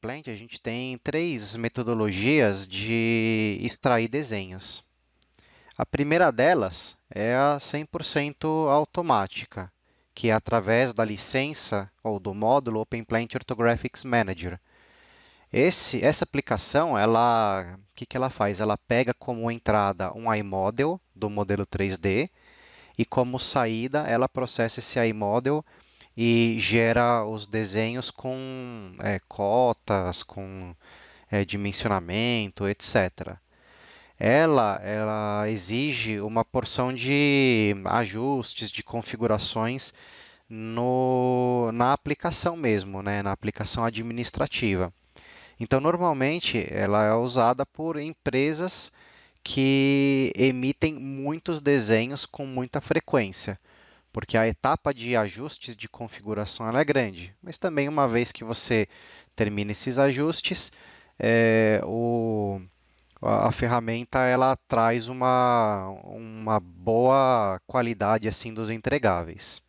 OpenPlant, a gente tem três metodologias de extrair desenhos. A primeira delas é a 100% automática, que é através da licença ou do módulo OpenPlant Orthographics Manager. Essa aplicação, o que ela faz? Ela pega como entrada um iModel do modelo 3D e como saída ela processa esse iModel e gera os desenhos com cotas, com dimensionamento, etc. Ela exige uma porção de ajustes, de configurações na aplicação mesmo, né? Na aplicação administrativa. Então, normalmente, ela é usada por empresas que emitem muitos desenhos com muita frequência, porque a etapa de ajustes de configuração ela é grande. Mas também, uma vez que você termina esses ajustes, a ferramenta ela traz uma boa qualidade assim dos entregáveis.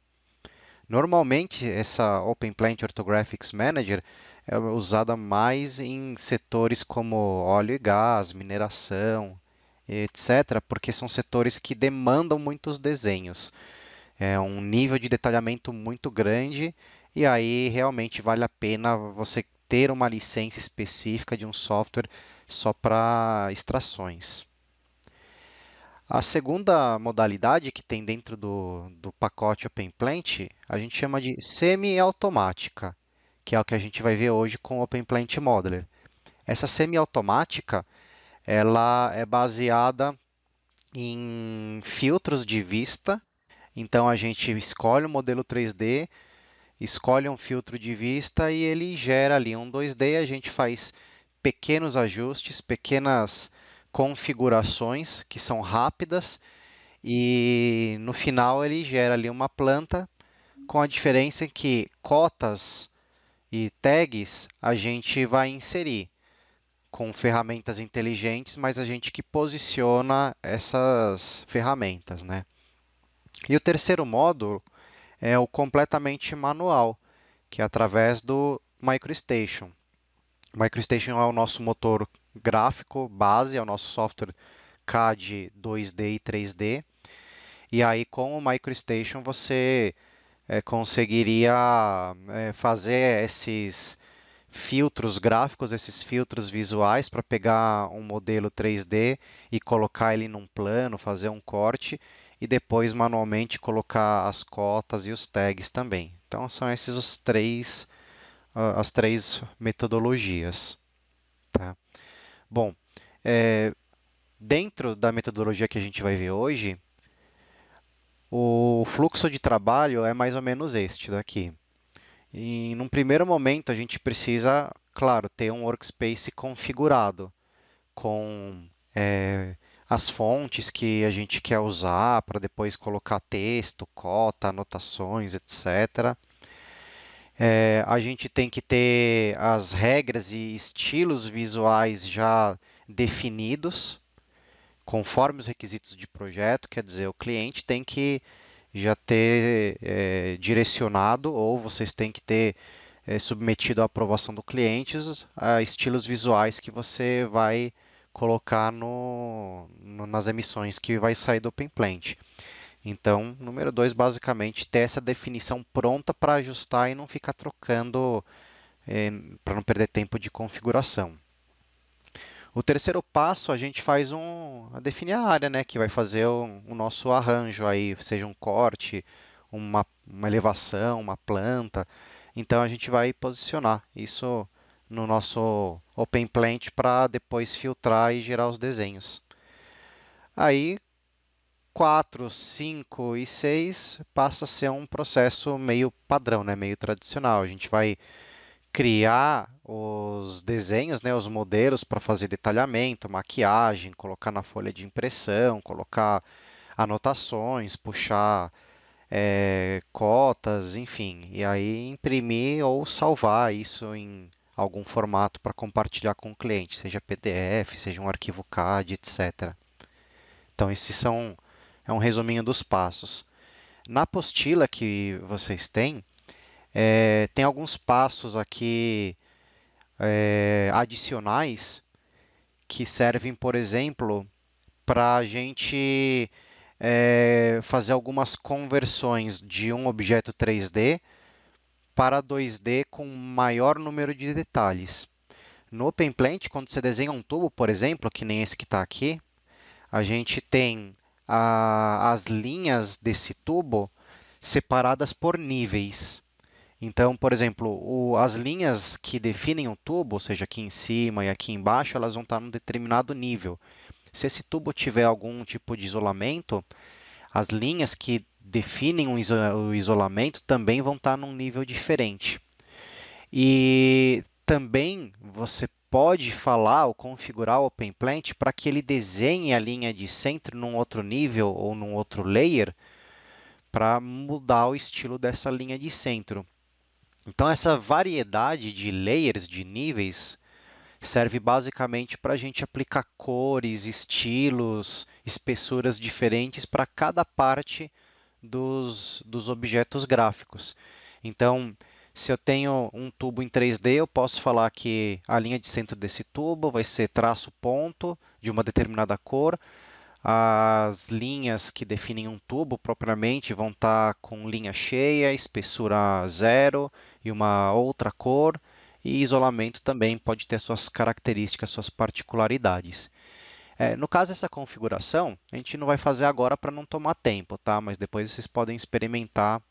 Normalmente, essa OpenPlant Orthographics Manager é usada mais em setores como óleo e gás, mineração, etc., porque são setores que demandam muitos desenhos. É um nível de detalhamento muito grande e aí realmente vale a pena você ter uma licença específica de um software só para extrações. A segunda modalidade que tem dentro do pacote OpenPlant, a gente chama de semi-automática, que é o que a gente vai ver hoje com o OpenPlant Modeler. Essa semi-automática, ela é baseada em filtros de vista. Então a gente escolhe o modelo 3D, escolhe um filtro de vista e ele gera ali um 2D. A gente faz pequenos ajustes, pequenas configurações que são rápidas e no final ele gera ali uma planta com a diferença que cotas e tags a gente vai inserir com ferramentas inteligentes, mas a gente que posiciona essas ferramentas, né? E o terceiro módulo é o completamente manual, que é através do MicroStation. O MicroStation é o nosso motor gráfico base, é o nosso software CAD 2D e 3D. E aí, com o MicroStation, você conseguiria fazer esses filtros gráficos, esses filtros visuais para pegar um modelo 3D e colocar ele num plano, fazer um corte e depois manualmente colocar as cotas e os tags também. Então são esses as três metodologias. Tá? Bom, é, dentro da metodologia que a gente vai ver hoje, o fluxo de trabalho é mais ou menos este daqui. E num primeiro momento a gente precisa, claro, ter um workspace configurado com as fontes que a gente quer usar para depois colocar texto, cota, anotações, etc. A gente tem que ter as regras e estilos visuais já definidos, conforme os requisitos de projeto, quer dizer, o cliente tem que já ter direcionado ou vocês têm que ter submetido à aprovação do cliente a estilos visuais que você vai colocar nas emissões que vai sair do OpenPlant. Então, número 2, basicamente, ter essa definição pronta para ajustar e não ficar trocando, para não perder tempo de configuração. O terceiro passo, a gente faz definir a área, né, que vai fazer o nosso arranjo aí, seja um corte, uma elevação, uma planta. Então a gente vai posicionar isso no nosso OpenPlant para depois filtrar e gerar os desenhos. Aí 4, 5 e 6 passa a ser um processo meio padrão, né, meio tradicional. A gente vai criar os desenhos, né, os modelos para fazer detalhamento, maquiagem, colocar na folha de impressão, colocar anotações, puxar cotas, enfim, e aí imprimir ou salvar isso em algum formato para compartilhar com o cliente, seja PDF, seja um arquivo CAD, etc. Então, é um resuminho dos passos. Na apostila que vocês têm, tem alguns passos aqui adicionais que servem, por exemplo, para a gente fazer algumas conversões de um objeto 3D para 2D com maior número de detalhes. No OpenPlant, quando você desenha um tubo, por exemplo, que nem esse que está aqui, a gente tem as linhas desse tubo separadas por níveis. Então, por exemplo, as linhas que definem o tubo, ou seja, aqui em cima e aqui embaixo, elas vão estar num determinado nível. Se esse tubo tiver algum tipo de isolamento, as linhas que definem o isolamento também vão estar num nível diferente. E também você pode falar ou configurar o OpenPlant para que ele desenhe a linha de centro num outro nível ou num outro layer para mudar o estilo dessa linha de centro. Então, essa variedade de layers, de níveis, serve basicamente para a gente aplicar cores, estilos, espessuras diferentes para cada parte dos objetos gráficos. Então, se eu tenho um tubo em 3D, eu posso falar que a linha de centro desse tubo vai ser traço ponto de uma determinada cor. As linhas que definem um tubo propriamente vão estar com linha cheia, espessura zero e uma outra cor. E isolamento também pode ter suas características, suas particularidades. No caso dessa configuração, a gente não vai fazer agora para não tomar tempo, tá? Mas depois vocês podem experimentar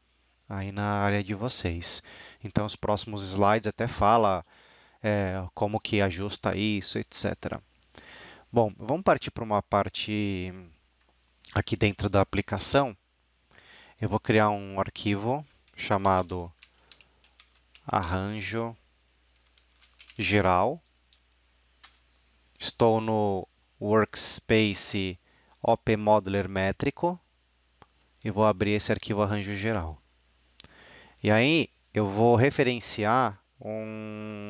aí na área de vocês. Então, os próximos slides até fala como que ajusta isso, etc. Bom, vamos partir para uma parte aqui dentro da aplicação. Eu vou criar um arquivo chamado arranjo geral. Estou no workspace OpenModeler métrico e vou abrir esse arquivo arranjo geral. E aí eu vou referenciar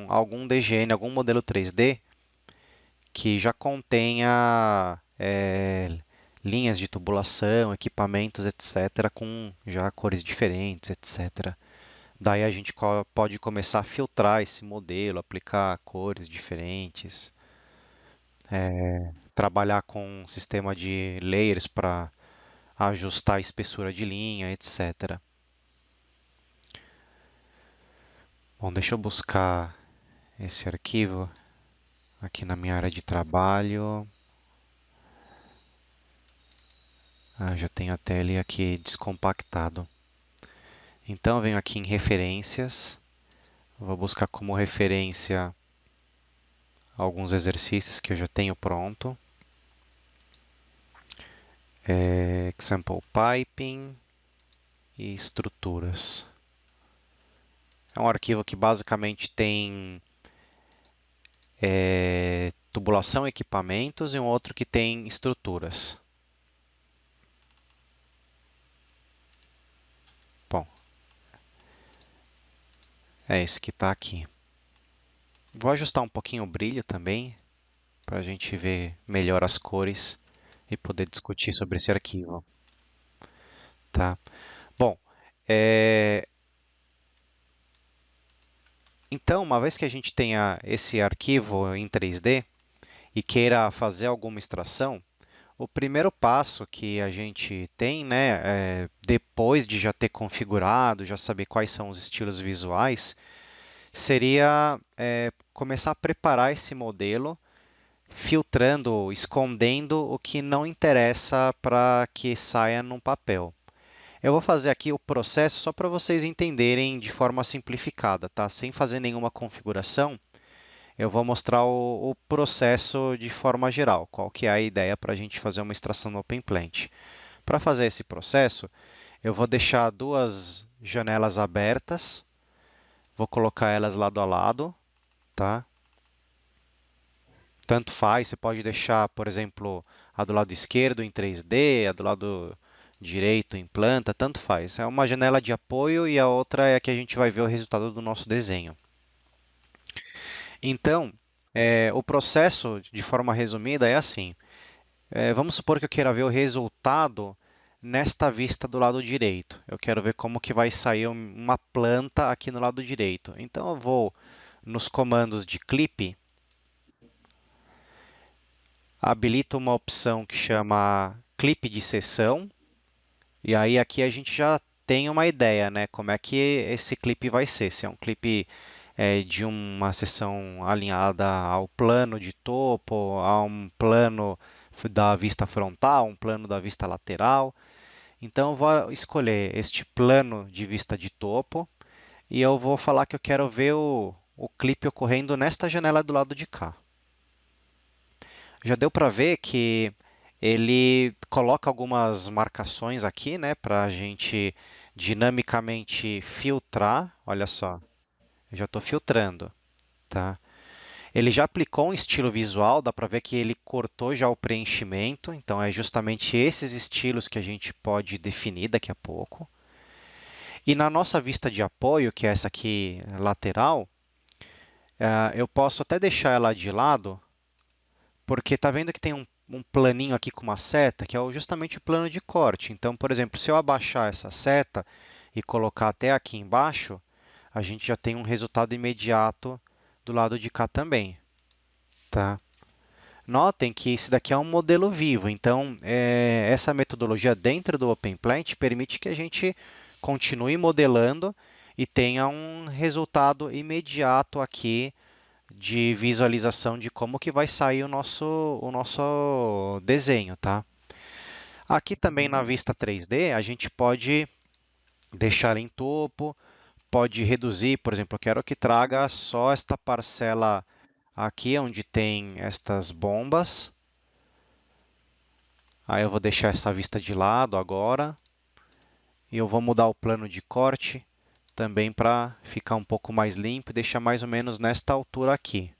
algum DGN, algum modelo 3D que já contenha linhas de tubulação, equipamentos, etc., com já cores diferentes, etc. Daí a gente pode começar a filtrar esse modelo, aplicar cores diferentes, trabalhar com um sistema de layers para ajustar a espessura de linha, etc. Bom, deixa eu buscar esse arquivo aqui na minha área de trabalho. Já tenho até ele aqui descompactado. Então, eu venho aqui em referências. Vou buscar como referência alguns exercícios que eu já tenho pronto. Example piping e estruturas. É um arquivo que basicamente tem tubulação e equipamentos e um outro que tem estruturas. Bom, é esse que está aqui. Vou ajustar um pouquinho o brilho também, para a gente ver melhor as cores e poder discutir sobre esse arquivo. Tá? Bom, então, uma vez que a gente tenha esse arquivo em 3D e queira fazer alguma extração, o primeiro passo que a gente tem, né, depois de já ter configurado, já saber quais são os estilos visuais, seria começar a preparar esse modelo, filtrando, escondendo o que não interessa para que saia num papel. Eu vou fazer aqui o processo só para vocês entenderem de forma simplificada, tá? Sem fazer nenhuma configuração, eu vou mostrar o processo de forma geral, qual que é a ideia para a gente fazer uma extração no OpenPlant. Para fazer esse processo, eu vou deixar duas janelas abertas, vou colocar elas lado a lado, tá? Tanto faz, você pode deixar, por exemplo, a do lado esquerdo em 3D, a do lado direito em planta, tanto faz. É uma janela de apoio e a outra é a que a gente vai ver o resultado do nosso desenho. Então, o processo, de forma resumida, é assim. Vamos supor que eu queira ver o resultado nesta vista do lado direito. Eu quero ver como que vai sair uma planta aqui no lado direito. Então, eu vou nos comandos de clip, habilito uma opção que chama clipe de seção, e aí aqui a gente já tem uma ideia, né, como é que esse clipe vai ser. Se é um clipe de uma seção alinhada ao plano de topo, a um plano da vista frontal, um plano da vista lateral. Então eu vou escolher este plano de vista de topo e eu vou falar que eu quero ver o clipe ocorrendo nesta janela do lado de cá. Já deu para ver que ele coloca algumas marcações aqui, né, para a gente dinamicamente filtrar. Olha só, eu já estou filtrando, tá? Ele já aplicou um estilo visual, dá para ver que ele cortou já o preenchimento, então é justamente esses estilos que a gente pode definir daqui a pouco. E na nossa vista de apoio, que é essa aqui lateral, eu posso até deixar ela de lado, porque tá vendo que tem um planinho aqui com uma seta, que é justamente o plano de corte. Então, por exemplo, se eu abaixar essa seta e colocar até aqui embaixo, a gente já tem um resultado imediato do lado de cá também, tá? Notem que esse daqui é um modelo vivo, então essa metodologia dentro do OpenPlant permite que a gente continue modelando e tenha um resultado imediato aqui de visualização de como que vai sair o nosso desenho, tá? Aqui também na vista 3D a gente pode deixar em topo, pode reduzir, por exemplo, eu quero que traga só esta parcela aqui onde tem estas bombas. Aí eu vou deixar essa vista de lado agora e eu vou mudar o plano de corte também para ficar um pouco mais limpo e deixar mais ou menos nesta altura aqui.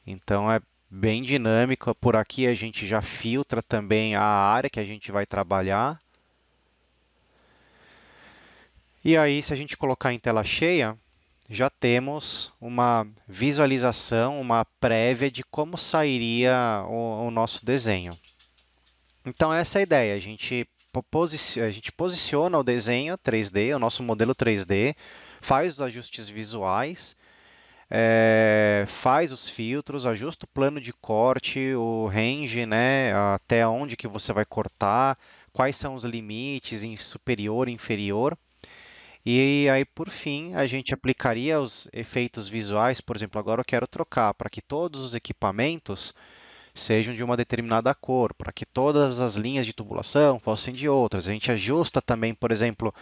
Então é bem dinâmico. Por aqui a gente já filtra também a área que a gente vai trabalhar. E aí, se a gente colocar em tela cheia, já temos uma visualização, uma prévia de como sairia o nosso desenho. Então, essa é a ideia. A gente posiciona o desenho 3D, o nosso modelo 3D, faz os ajustes visuais, faz os filtros, ajusta o plano de corte, o range, né, até onde que você vai cortar, quais são os limites em superior e inferior. E aí, por fim, a gente aplicaria os efeitos visuais. Por exemplo, agora eu quero trocar para que todos os equipamentos sejam de uma determinada cor, para que todas as linhas de tubulação fossem de outras. A gente ajusta também, por exemplo,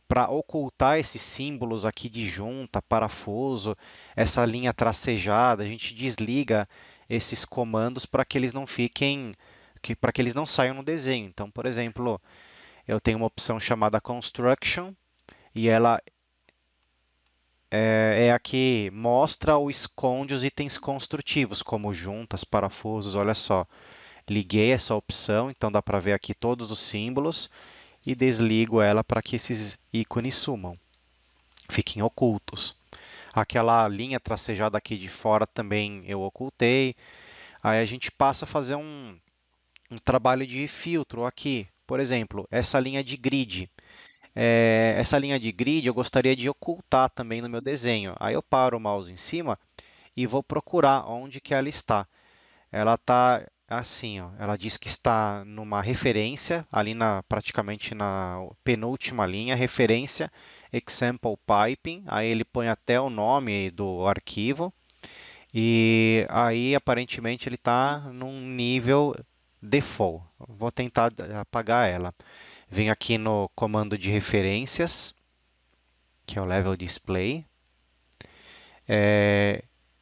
para ocultar esses símbolos aqui de junta, parafuso, essa linha tracejada, a gente desliga esses comandos para que eles não fiquem, para que eles não saiam no desenho. Então, por exemplo, eu tenho uma opção chamada Construction e ela é a que mostra ou esconde os itens construtivos, como juntas, parafusos. Olha só, liguei essa opção, então dá para ver aqui todos os símbolos e desligo ela para que esses ícones sumam, fiquem ocultos. Aquela linha tracejada aqui de fora também eu ocultei. Aí a gente passa a fazer um trabalho de filtro aqui. Por exemplo, essa linha de grid. Essa linha de grid eu gostaria de ocultar também no meu desenho. Aí eu paro o mouse em cima e vou procurar onde que ela está. Ela está assim, ó, ela diz que está numa referência, ali praticamente na penúltima linha, referência example piping, aí ele põe até o nome do arquivo, e aí aparentemente ele está num nível default. Vou tentar apagar ela. Venho aqui no comando de referências, que é o level display,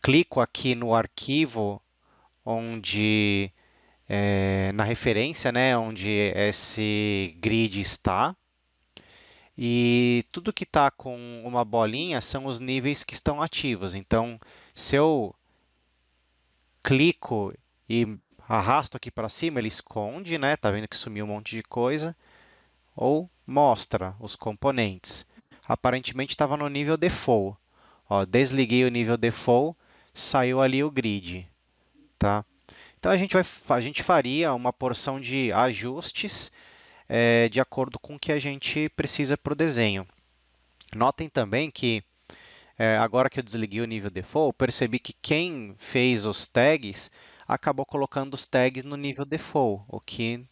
clico aqui no arquivo onde na referência, né, onde esse grid está. E tudo que está com uma bolinha são os níveis que estão ativos. Então, se eu clico e arrasto aqui para cima, ele esconde, né? Tá vendo que sumiu um monte de coisa. Ou mostra os componentes. Aparentemente estava no nível default. Ó, desliguei o nível default, saiu ali o grid, tá? Então a gente faria uma porção de ajustes de acordo com o que a gente precisa para o desenho. Notem também que agora que eu desliguei o nível default, percebi que quem fez os tags acabou colocando os tags no nível default, o que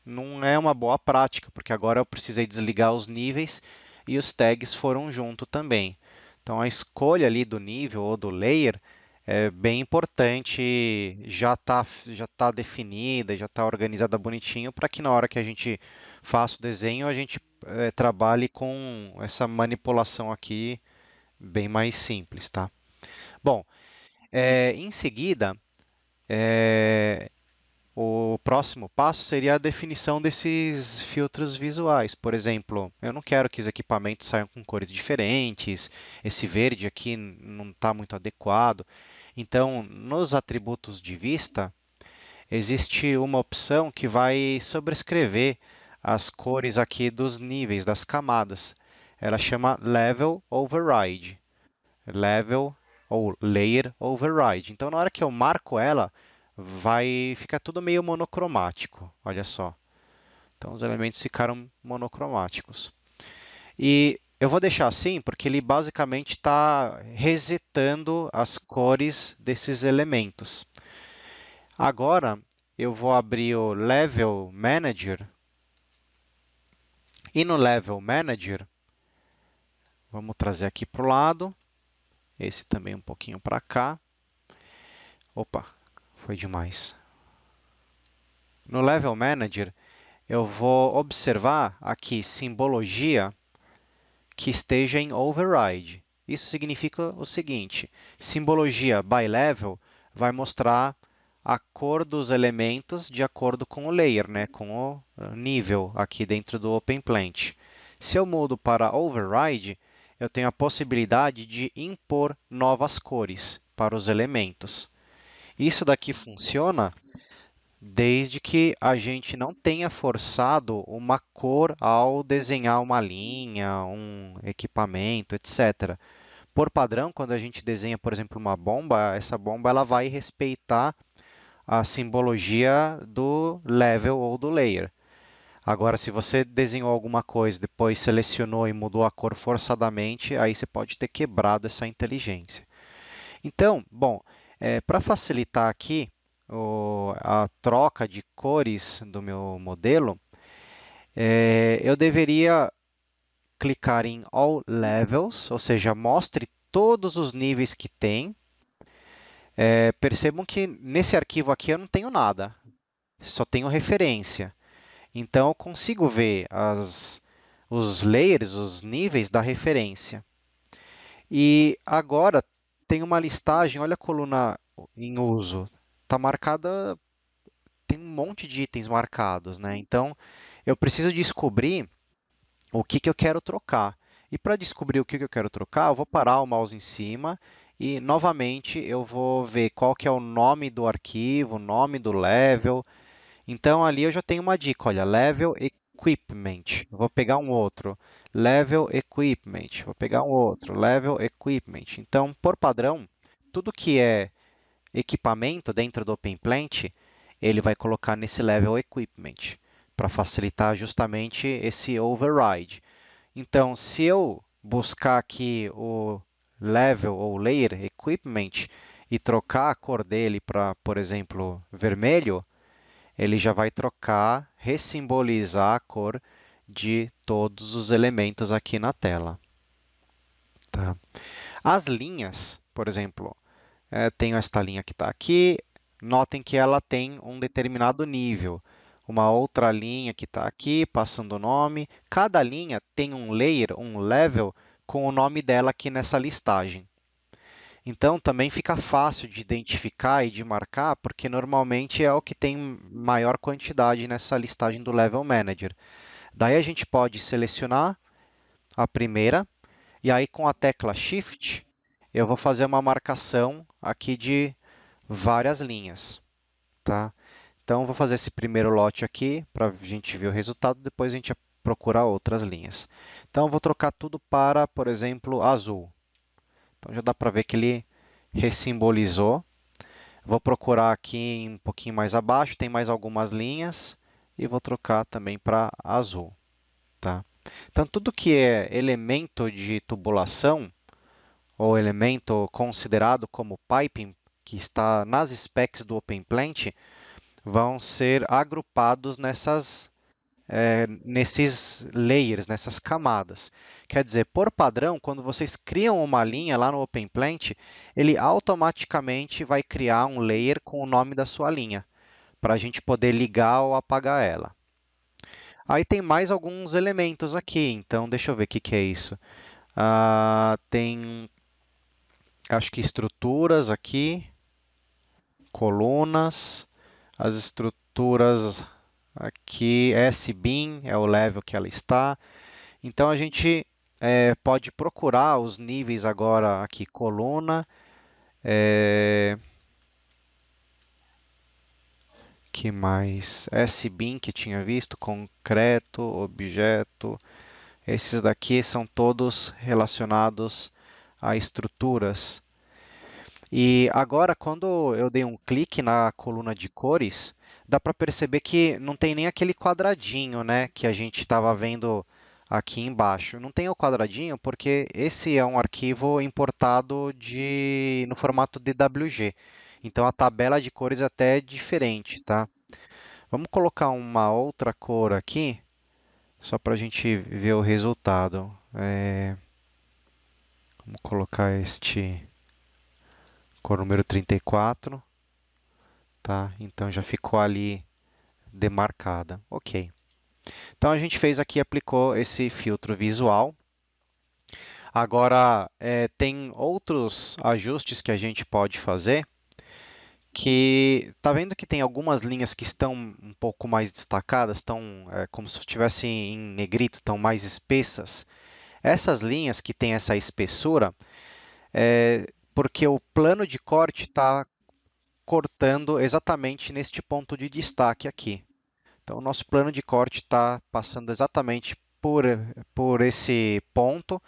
não é uma boa prática, porque agora eu precisei desligar os níveis e os tags foram junto também. Então a escolha ali do nível ou do layer é bem importante, já tá definida, já está organizada bonitinho, para que na hora que a gente faça o desenho, a gente trabalhe com essa manipulação aqui bem mais simples, tá? Bom, em seguida, é, o próximo passo seria a definição desses filtros visuais. Por exemplo, eu não quero que os equipamentos saiam com cores diferentes, esse verde aqui não está muito adequado. Então, nos atributos de vista, existe uma opção que vai sobrescrever as cores aqui dos níveis, das camadas. Ela chama Level Override. Level ou Layer Override. Então, na hora que eu marco ela, vai ficar tudo meio monocromático. Olha só. Então, os elementos ficaram monocromáticos. E eu vou deixar assim porque ele basicamente está resetando as cores desses elementos. Agora, eu vou abrir o Level Manager. E no Level Manager, vamos trazer aqui para o lado. Esse também um pouquinho para cá. Opa, foi demais. No Level Manager, eu vou observar aqui simbologia que esteja em override. Isso significa o seguinte: simbologia by level vai mostrar a cor dos elementos de acordo com o layer, né, com o nível aqui dentro do OpenPlant. Se eu mudo para override, eu tenho a possibilidade de impor novas cores para os elementos. Isso daqui funciona desde que a gente não tenha forçado uma cor ao desenhar uma linha, um equipamento, etc. Por padrão, quando a gente desenha, por exemplo, uma bomba, essa bomba ela vai respeitar a simbologia do level ou do layer. Agora, se você desenhou alguma coisa, depois selecionou e mudou a cor forçadamente, aí você pode ter quebrado essa inteligência. Então, bom, para facilitar aqui a troca de cores do meu modelo, eu deveria clicar em All Levels, ou seja, mostre todos os níveis que tem. Percebam que nesse arquivo aqui eu não tenho nada, só tenho referência. Então, eu consigo ver os layers, os níveis da referência. E agora tem uma listagem, olha a coluna em uso. Está marcada, tem um monte de itens marcados, né? Então, eu preciso descobrir o que eu quero trocar. E para descobrir o que eu quero trocar, eu vou parar o mouse em cima e, novamente, eu vou ver qual que é o nome do arquivo, o nome do level. Então, ali eu já tenho uma dica, olha, Level Equipment. Eu vou pegar um outro. Level Equipment. Vou pegar um outro. Level Equipment. Então, por padrão, tudo que é equipamento dentro do OpenPlant, ele vai colocar nesse Level Equipment, para facilitar justamente esse override. Então, se eu buscar aqui o Level ou Layer Equipment e trocar a cor dele para, por exemplo, vermelho, ele já vai trocar, ressimbolizar a cor de todos os elementos aqui na tela. Tá? As linhas, por exemplo, tenho esta linha que está aqui. Notem que ela tem um determinado nível. Uma outra linha que está aqui, passando o nome. Cada linha tem um layer, um level, com o nome dela aqui nessa listagem. Então, também fica fácil de identificar e de marcar, porque normalmente é o que tem maior quantidade nessa listagem do Level Manager. Daí a gente pode selecionar a primeira, e aí com a tecla Shift, eu vou fazer uma marcação aqui de várias linhas. Tá? Então, vou fazer esse primeiro lote aqui para a gente ver o resultado, depois a gente procura outras linhas. Então, eu vou trocar tudo para, por exemplo, azul. Então, já dá para ver que ele ressimbolizou. Vou procurar aqui um pouquinho mais abaixo, tem mais algumas linhas, e vou trocar também para azul. Tá? Então, tudo que é elemento de tubulação, ou elemento considerado como piping, que está nas specs do OpenPlant, vão ser agrupados nesses layers, nessas camadas. Quer dizer, por padrão, quando vocês criam uma linha lá no OpenPlant, ele automaticamente vai criar um layer com o nome da sua linha, para a gente poder ligar ou apagar ela. Aí tem mais alguns elementos aqui, então deixa eu ver o que é isso. Tem, acho que estruturas aqui, colunas, as estruturas aqui, S-bin é o level que ela está. Então a gente pode procurar os níveis agora aqui, coluna, que mais? S-bin que tinha visto, concreto, objeto. Esses daqui são todos relacionados a estruturas. E agora, quando eu dei um clique na coluna de cores, dá para perceber que não tem nem aquele quadradinho, né, que a gente estava vendo aqui embaixo. Não tem o quadradinho porque esse é um arquivo importado no formato DWG. Então a tabela de cores é até diferente, tá? Vamos colocar uma outra cor aqui, só para a gente ver o resultado. Vamos colocar este cor número 34. Tá? Então já ficou ali demarcada. Ok. Então a gente fez aqui, aplicou esse filtro visual. Agora tem outros ajustes que a gente pode fazer. Que tá vendo que tem algumas linhas que estão um pouco mais destacadas, estão como se estivessem em negrito, estão mais espessas. Essas linhas que têm essa espessura é porque o plano de corte está cortando exatamente neste ponto de destaque aqui. Então, o nosso plano de corte está passando exatamente por esse ponto,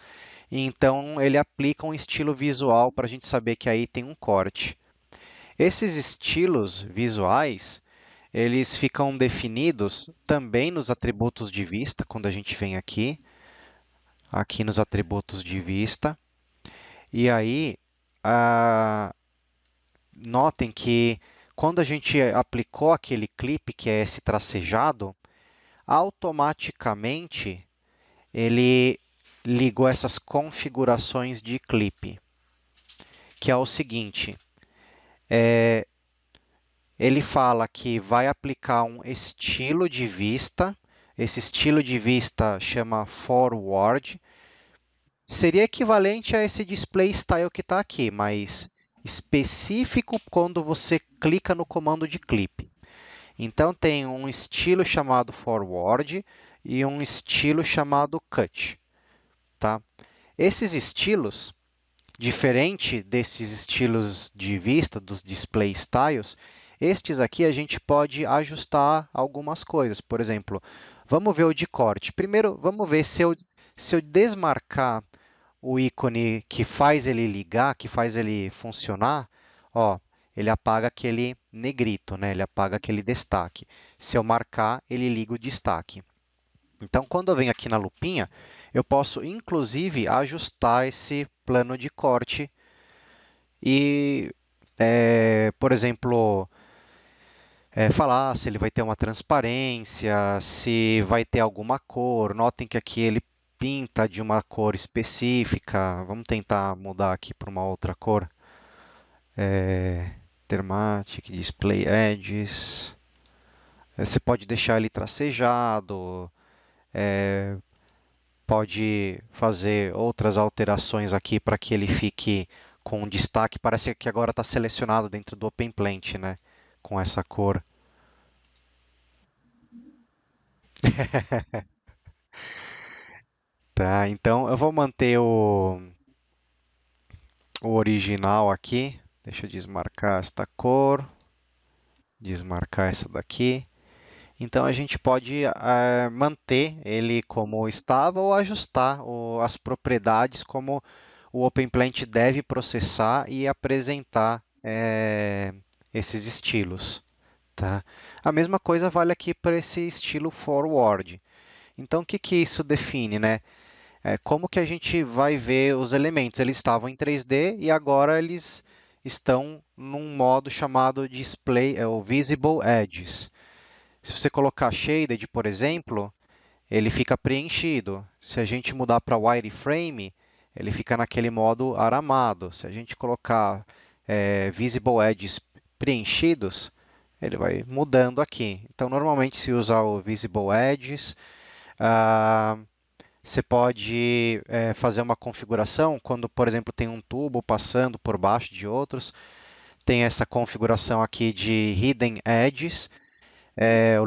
e então ele aplica um estilo visual para a gente saber que aí tem um corte. Esses estilos visuais, eles ficam definidos também nos atributos de vista, quando a gente vem aqui nos atributos de vista. E aí, notem que quando a gente aplicou aquele clipe, que é esse tracejado, automaticamente ele ligou essas configurações de clipe, que é o seguinte, ele fala que vai aplicar um estilo de vista, esse estilo de vista chama forward, seria equivalente a esse display style que está aqui, mas específico quando você clica no comando de clipe. Então tem um estilo chamado forward e um estilo chamado cut, tá? Esses estilos, diferente desses estilos de vista dos display styles, estes aqui a gente pode ajustar algumas coisas. Por exemplo, vamos ver o de corte. Primeiro, vamos ver se eu desmarcar o ícone que faz ele ligar, que faz ele funcionar, ó, ele apaga aquele negrito, né? Ele apaga aquele destaque. Se eu marcar, ele liga o destaque. Então, quando eu venho aqui na lupinha, eu posso inclusive ajustar esse plano de corte e, por exemplo, falar se ele vai ter uma transparência, se vai ter alguma cor. Notem que aqui ele pinta de uma cor específica. Vamos tentar mudar aqui para uma outra cor. Thematic, Display Edges. Você pode deixar ele tracejado, pode fazer outras alterações aqui para que ele fique com destaque. Parece que agora está selecionado dentro do OpenPlant, né? Com essa cor. Tá, então eu vou manter o original aqui. Deixa eu desmarcar esta cor, desmarcar essa daqui. Então a gente pode manter ele como estava ou ajustar as propriedades como o OpenPlant deve processar e apresentar esses estilos. Tá? A mesma coisa vale aqui para esse estilo forward. Então o que isso define, né? como que a gente vai ver os elementos? Eles estavam em 3D e agora eles estão num modo chamado Display, o Visible Edges. Se você colocar Shaded, por exemplo, ele fica preenchido. Se a gente mudar para Wireframe, ele fica naquele modo aramado. Se a gente colocar Visible Edges preenchidos, ele vai mudando aqui. Então, normalmente se usa o Visible Edges. Ah, você pode fazer uma configuração quando, por exemplo, tem um tubo passando por baixo de outros. Tem essa configuração aqui de Hidden Edges,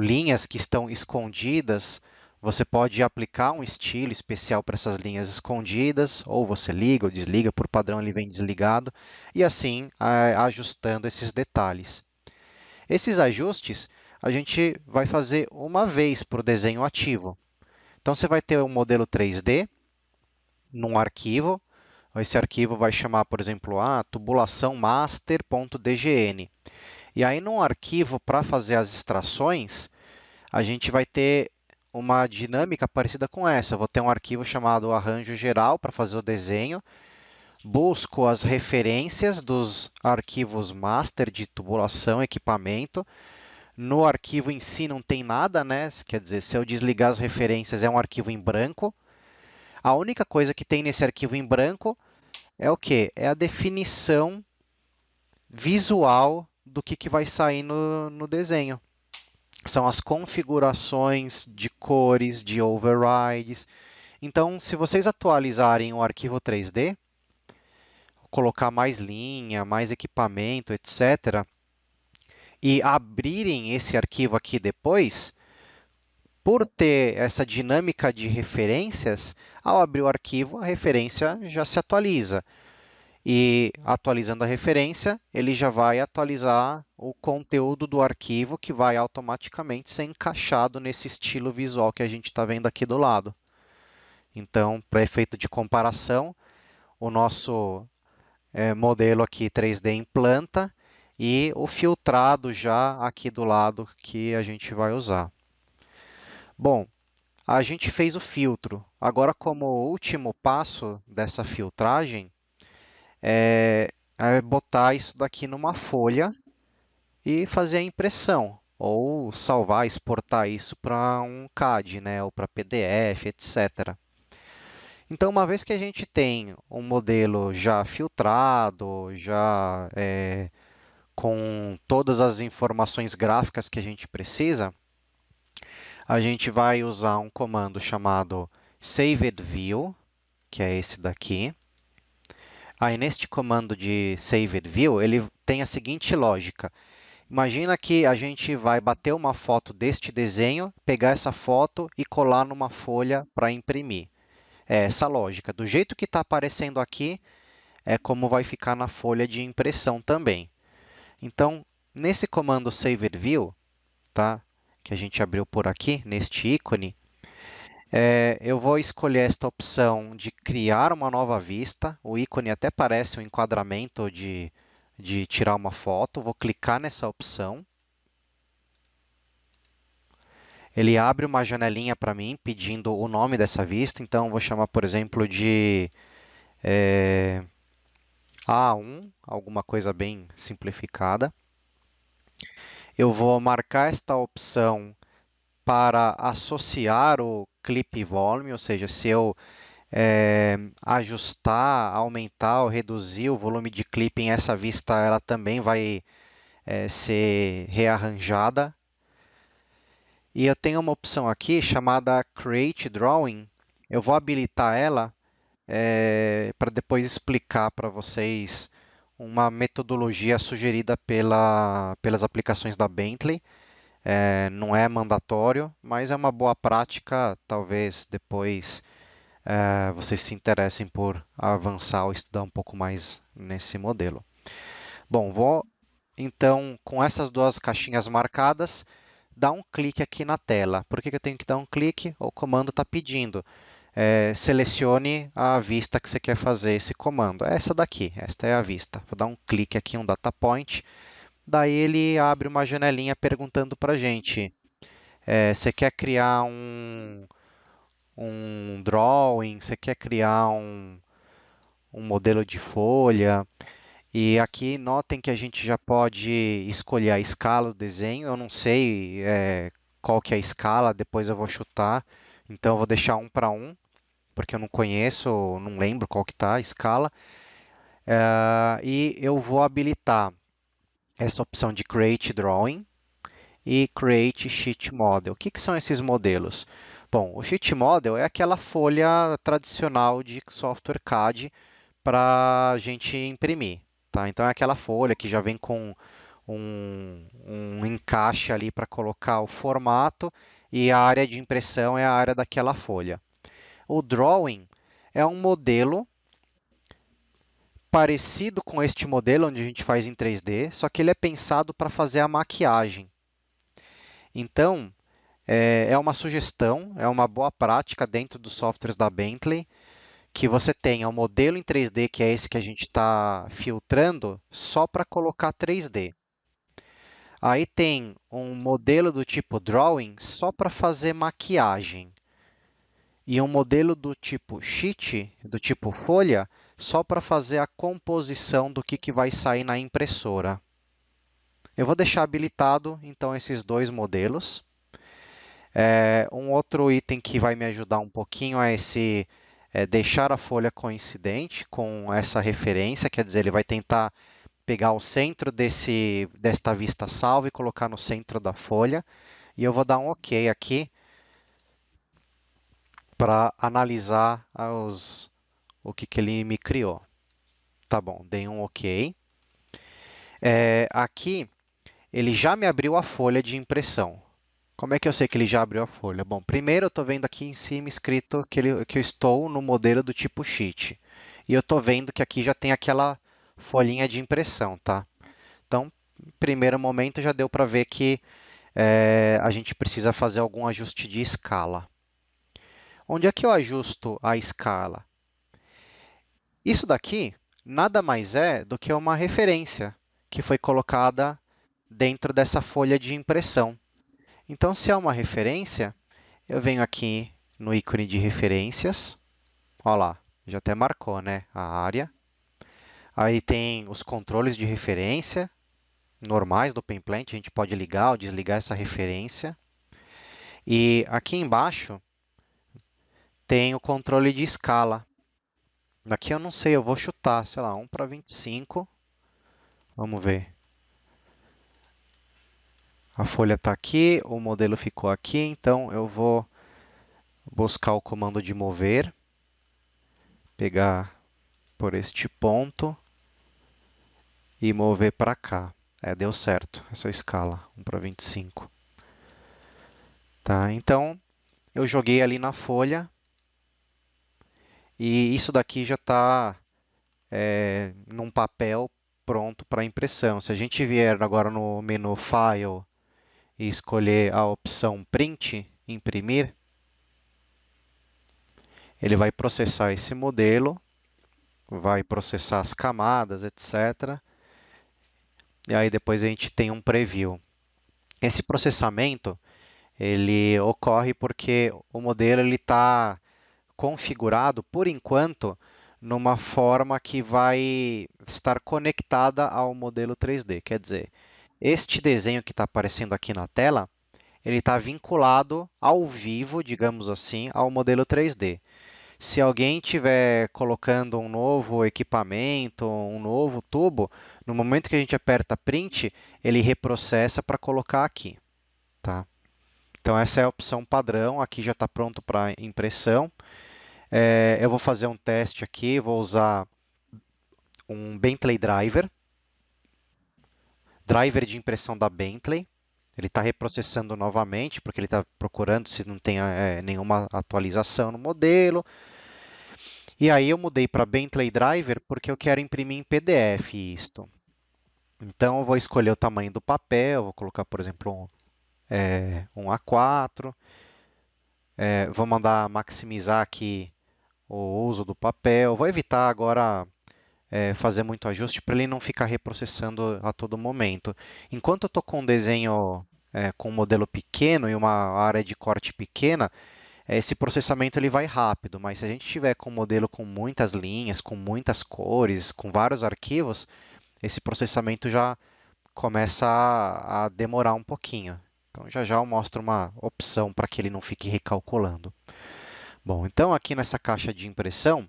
linhas que estão escondidas. Você pode aplicar um estilo especial para essas linhas escondidas, ou você liga ou desliga, por padrão ele vem desligado, e assim ajustando esses detalhes. Esses ajustes a gente vai fazer uma vez para o desenho ativo. Então você vai ter um modelo 3D num arquivo. Esse arquivo vai chamar, por exemplo, tubulação master.dgn. E aí, num arquivo para fazer as extrações, a gente vai ter uma dinâmica parecida com essa. Eu vou ter um arquivo chamado arranjo geral para fazer o desenho. Busco as referências dos arquivos master de tubulação, equipamento. No arquivo em si não tem nada, né? Quer dizer, se eu desligar as referências, é um arquivo em branco. A única coisa que tem nesse arquivo em branco é o quê? É a definição visual do que vai sair no desenho. São as configurações de cores, de overrides. Então, se vocês atualizarem o arquivo 3D, colocar mais linha, mais equipamento, etc., e abrirem esse arquivo aqui depois, por ter essa dinâmica de referências, ao abrir o arquivo, a referência já se atualiza. E atualizando a referência, ele já vai atualizar o conteúdo do arquivo que vai automaticamente ser encaixado nesse estilo visual que a gente está vendo aqui do lado. Então, para efeito de comparação, o nosso modelo aqui 3D em planta e o filtrado já aqui do lado que a gente vai usar. Bom, a gente fez o filtro. Agora, como último passo dessa filtragem, é botar isso daqui numa folha e fazer a impressão, ou salvar, exportar isso para um CAD, né, ou para PDF, etc. Então, uma vez que a gente tem um modelo já filtrado, já com todas as informações gráficas que a gente precisa, a gente vai usar um comando chamado Saved View, que é esse daqui. Aí, neste comando de Saved View, ele tem a seguinte lógica. Imagina que a gente vai bater uma foto deste desenho, pegar essa foto e colar numa folha para imprimir. É essa lógica. Do jeito que está aparecendo aqui, é como vai ficar na folha de impressão também. Então, nesse comando Saved View, tá? Que a gente abriu por aqui, neste ícone, eu vou escolher esta opção de criar uma nova vista. O ícone até parece um enquadramento de tirar uma foto. Vou clicar nessa opção. Ele abre uma janelinha para mim pedindo o nome dessa vista. Então, vou chamar, por exemplo, de A1, alguma coisa bem simplificada. Eu vou marcar esta opção para associar o clip volume, ou seja, se eu ajustar, aumentar ou reduzir o volume de clipping, essa vista ela também vai ser rearranjada. E eu tenho uma opção aqui chamada Create Drawing. Eu vou habilitar ela para depois explicar para vocês uma metodologia sugerida pelas aplicações da Bentley. Não é mandatório, mas é uma boa prática. Talvez depois vocês se interessem por avançar ou estudar um pouco mais nesse modelo. Bom, vou então, com essas duas caixinhas marcadas, dar um clique aqui na tela. Por que eu tenho que dar um clique? O comando está pedindo. Selecione a vista que você quer fazer esse comando. É essa daqui, esta é a vista. Vou dar um clique aqui, um data point. Daí ele abre uma janelinha perguntando para a gente, você quer criar um drawing, você quer criar um modelo de folha. E aqui notem que a gente já pode escolher a escala do desenho. Eu não sei qual que é a escala, depois eu vou chutar. Então eu vou deixar 1:1, porque eu não conheço, não lembro qual que está a escala. E eu vou habilitar essa opção de Create Drawing e Create Sheet Model. O que que são esses modelos? Bom, o Sheet Model é aquela folha tradicional de software CAD para a gente imprimir. Tá? Então é aquela folha que já vem com um encaixe ali para colocar o formato e a área de impressão é a área daquela folha. O Drawing é um modelo parecido com este modelo onde a gente faz em 3D, só que ele é pensado para fazer a maquiagem. Então, é uma sugestão, é uma boa prática dentro dos softwares da Bentley que você tenha um modelo em 3D, que é esse que a gente está filtrando, só para colocar 3D. Aí tem um modelo do tipo Drawing só para fazer maquiagem. E um modelo do tipo Sheet, do tipo folha, só para fazer a composição do que vai sair na impressora. Eu vou deixar habilitado, então, esses dois modelos. Um outro item que vai me ajudar um pouquinho é esse deixar a folha coincidente com essa referência, quer dizer, ele vai tentar pegar o centro desta vista salva e colocar no centro da folha. E eu vou dar um OK aqui para analisar o que ele me criou. Tá bom, dei um OK. Aqui ele já me abriu a folha de impressão. Como é que eu sei que ele já abriu a folha? Bom, primeiro eu estou vendo aqui em cima escrito que eu estou no modelo do tipo Sheet. E eu estou vendo que aqui já tem aquela folhinha de impressão, tá? Então, em primeiro momento já deu para ver que a gente precisa fazer algum ajuste de escala. Onde é que eu ajusto a escala? Isso daqui nada mais é do que uma referência que foi colocada dentro dessa folha de impressão. Então, se é uma referência, eu venho aqui no ícone de referências. Olha lá, já até marcou, né, a área. Aí tem os controles de referência normais do PenPlant. A gente pode ligar ou desligar essa referência. E aqui embaixo tem o controle de escala. Aqui eu não sei, eu vou chutar, sei lá, 1:25. Vamos ver. A folha está aqui, o modelo ficou aqui, então eu vou buscar o comando de mover, pegar por este ponto e mover para cá. Deu certo essa escala, 1:25. Tá, então eu joguei ali na folha e isso daqui já está num papel pronto para impressão. Se a gente vier agora no menu File e escolher a opção Print, imprimir, ele vai processar esse modelo, vai processar as camadas, etc. E aí depois a gente tem um preview. Esse processamento ele ocorre porque o modelo está configurado, por enquanto, numa forma que vai estar conectada ao modelo 3D. Quer dizer, este desenho que está aparecendo aqui na tela, ele está vinculado ao vivo, digamos assim, ao modelo 3D. Se alguém estiver colocando um novo equipamento, um novo tubo, no momento que a gente aperta Print, ele reprocessa para colocar aqui. Tá? Então, essa é a opção padrão. Aqui já está pronto para impressão. Eu vou fazer um teste aqui, vou usar um Bentley Driver, driver de impressão da Bentley. Ele está reprocessando novamente, porque ele está procurando se não tem nenhuma atualização no modelo. E aí eu mudei para Bentley Driver porque eu quero imprimir em PDF isto. Então eu vou escolher o tamanho do papel, vou colocar, por exemplo, um A4. Vou mandar maximizar aqui o uso do papel. Vou evitar agora fazer muito ajuste para ele não ficar reprocessando a todo momento. Enquanto eu estou com um desenho com um modelo pequeno e uma área de corte pequena, esse processamento ele vai rápido, mas se a gente tiver com um modelo com muitas linhas, com muitas cores, com vários arquivos, esse processamento já começa a demorar um pouquinho. Então já já eu mostro uma opção para que ele não fique recalculando. Bom, então aqui nessa caixa de impressão,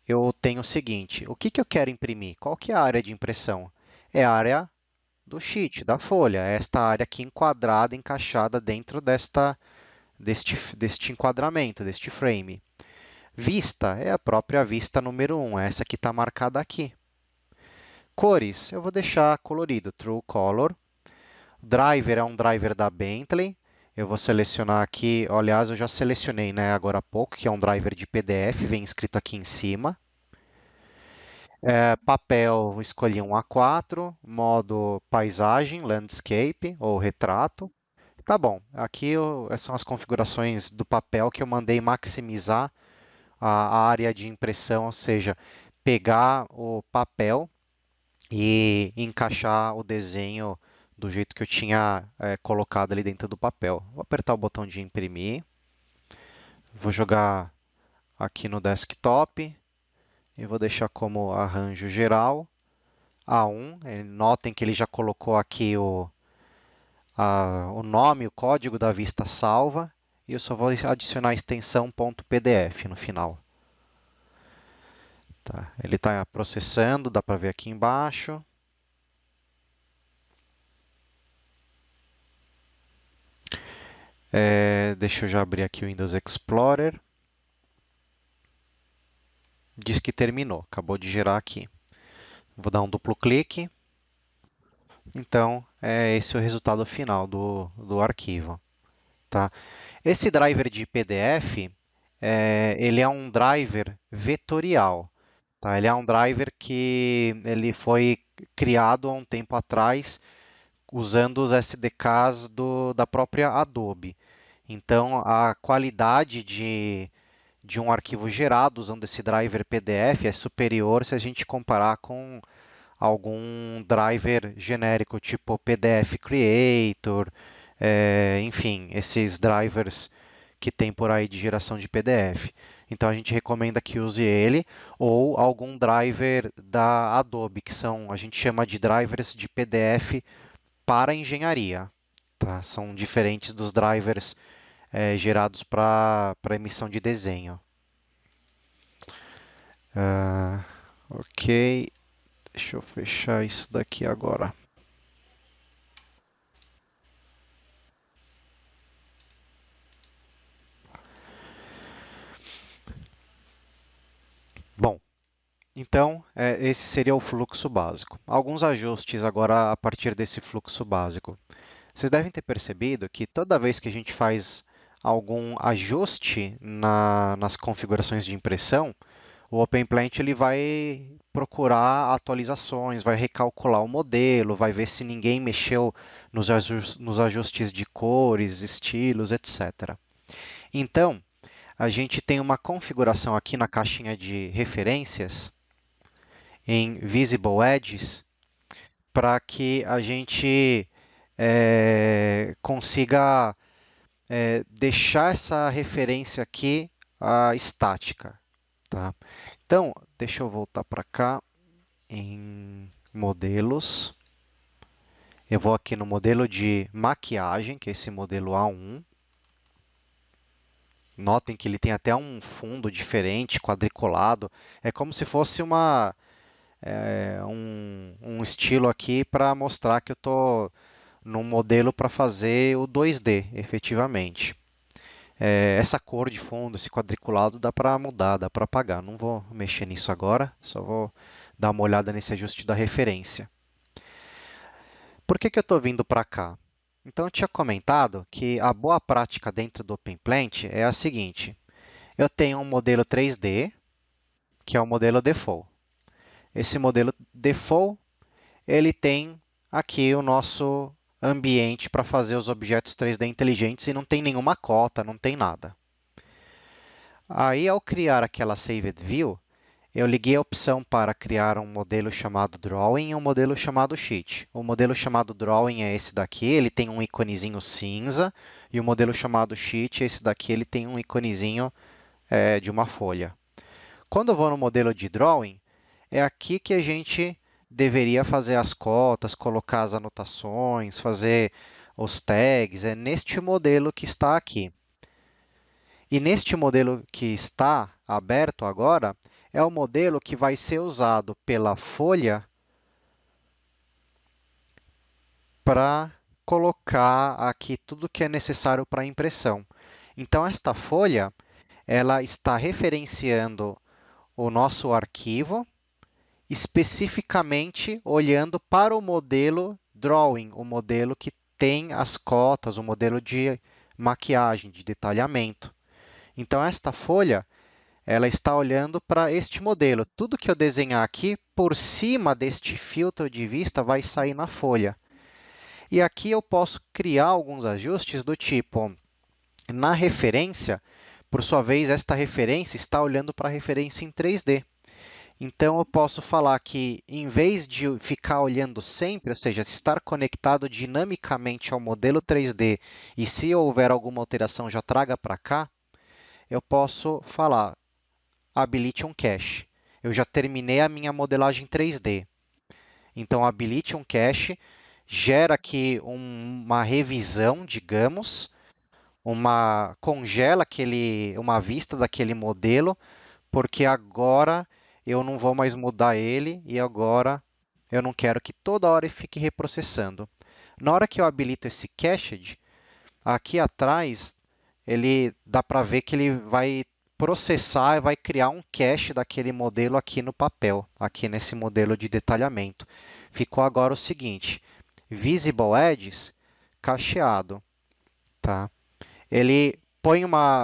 eu tenho o seguinte: o que que eu quero imprimir? Qual que é a área de impressão? É a área do sheet, da folha, é esta área aqui enquadrada, encaixada dentro deste enquadramento, deste frame. Vista é a própria vista número 1, essa que está marcada aqui. Cores, eu vou deixar colorido, True Color. Driver é um driver da Bentley. Eu vou selecionar aqui, aliás, eu já selecionei, né, agora há pouco, que é um driver de PDF, vem escrito aqui em cima. Papel, escolhi um A4, modo paisagem, landscape ou retrato. Tá bom, aqui essas são as configurações do papel que eu mandei maximizar a área de impressão, ou seja, pegar o papel e encaixar o desenho do jeito que eu tinha colocado ali dentro do papel. Vou apertar o botão de imprimir, vou jogar aqui no desktop e vou deixar como arranjo geral A1. Notem que ele já colocou aqui o nome, o código da vista salva, e eu só vou adicionar a extensão .pdf no final. Tá, ele está processando, dá para ver aqui embaixo. Deixa eu já abrir aqui o Windows Explorer. Diz que terminou, acabou de gerar aqui. Vou dar um duplo clique. Então, esse é o resultado final do arquivo. Tá? Esse driver de PDF, ele é um driver vetorial. Tá? Ele é um driver que ele foi criado há um tempo atrás usando os SDKs da própria Adobe. Então, a qualidade de um arquivo gerado usando esse driver PDF é superior se a gente comparar com algum driver genérico, tipo PDF Creator, enfim, esses drivers que tem por aí de geração de PDF. Então a gente recomenda que use ele ou algum driver da Adobe, que a gente chama de drivers de PDF para engenharia. Tá? São diferentes dos drivers gerados para emissão de desenho. Ok, deixa eu fechar isso daqui agora. Bom, então esse seria o fluxo básico. Alguns ajustes agora a partir desse fluxo básico. Vocês devem ter percebido que toda vez que a gente faz algum ajuste nas configurações de impressão, o OpenPlant ele vai procurar atualizações, vai recalcular o modelo, vai ver se ninguém mexeu nos ajustes de cores, estilos, etc. Então, a gente tem uma configuração aqui na caixinha de referências em Visible Edges para que a gente consiga deixar essa referência aqui estática. Tá? Então, deixa eu voltar para cá em modelos. Eu vou aqui no modelo de maquiagem, que é esse modelo A1. Notem que ele tem até um fundo diferente, quadriculado. É como se fosse um estilo aqui para mostrar que eu estou num modelo para fazer o 2D, efetivamente. Essa cor de fundo, esse quadriculado, dá para mudar, dá para apagar. Não vou mexer nisso agora, só vou dar uma olhada nesse ajuste da referência. Por que eu estou vindo para cá? Então, eu tinha comentado que a boa prática dentro do OpenPlant é a seguinte. Eu tenho um modelo 3D, que é o modelo default. Esse modelo default, ele tem aqui o nosso ambiente para fazer os objetos 3D inteligentes e não tem nenhuma cota, não tem nada. Aí, ao criar aquela Saved View, eu liguei a opção para criar um modelo chamado Drawing e um modelo chamado Sheet. O modelo chamado Drawing é esse daqui, ele tem um iconezinho cinza, e o modelo chamado Sheet, esse daqui, ele tem um iconezinho de uma folha. Quando eu vou no modelo de Drawing, é aqui que a gente deveria fazer as cotas, colocar as anotações, fazer os tags, é neste modelo que está aqui. E neste modelo que está aberto agora, é o modelo que vai ser usado pela folha para colocar aqui tudo que é necessário para a impressão. Então, esta folha, ela está referenciando o nosso arquivo, especificamente olhando para o modelo Drawing, o modelo que tem as cotas, o modelo de maquiagem, de detalhamento. Então, esta folha, ela está olhando para este modelo. Tudo que eu desenhar aqui, por cima deste filtro de vista, vai sair na folha. E aqui eu posso criar alguns ajustes do tipo, na referência, por sua vez, esta referência está olhando para a referência em 3D. Então, eu posso falar que, em vez de ficar olhando sempre, ou seja, estar conectado dinamicamente ao modelo 3D, e se houver alguma alteração já traga para cá, eu posso falar, habilite um cache. Eu já terminei a minha modelagem 3D. Então, habilite um cache, gera aqui uma revisão, digamos, congela uma vista daquele modelo, porque agora eu não vou mais mudar ele e agora eu não quero que toda hora ele fique reprocessando. Na hora que eu habilito esse cached, aqui atrás ele dá para ver que ele vai processar e vai criar um cache daquele modelo aqui no papel, aqui nesse modelo de detalhamento. Ficou agora o seguinte, Visible Edges cacheado, tá?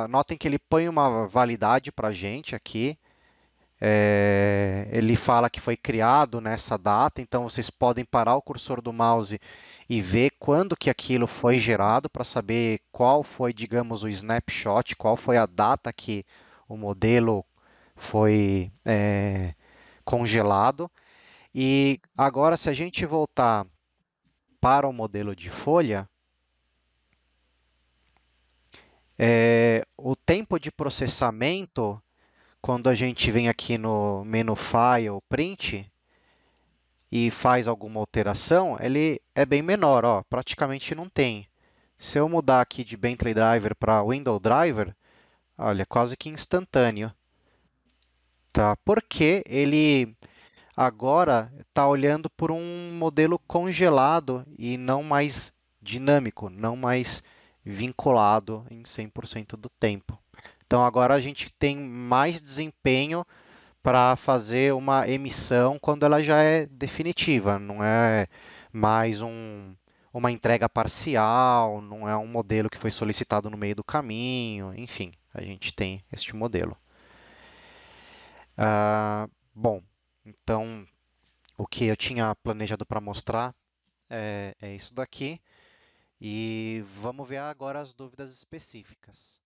Notem que ele põe uma validade para a gente aqui. Ele fala que foi criado nessa data, então vocês podem parar o cursor do mouse e ver quando que aquilo foi gerado para saber qual foi, digamos, o snapshot, qual foi a data que o modelo foi congelado. E agora, se a gente voltar para o modelo de folha, o tempo de processamento, quando a gente vem aqui no menu File, Print, e faz alguma alteração, ele é bem menor, ó, praticamente não tem. Se eu mudar aqui de Bentley Driver para Window Driver, olha, quase que instantâneo. Tá? Porque ele agora está olhando por um modelo congelado e não mais dinâmico, não mais vinculado em 100% do tempo. Então agora a gente tem mais desempenho para fazer uma emissão quando ela já é definitiva, não é mais uma entrega parcial, não é um modelo que foi solicitado no meio do caminho, enfim, a gente tem este modelo. Bom, então o que eu tinha planejado para mostrar é isso daqui e vamos ver agora as dúvidas específicas.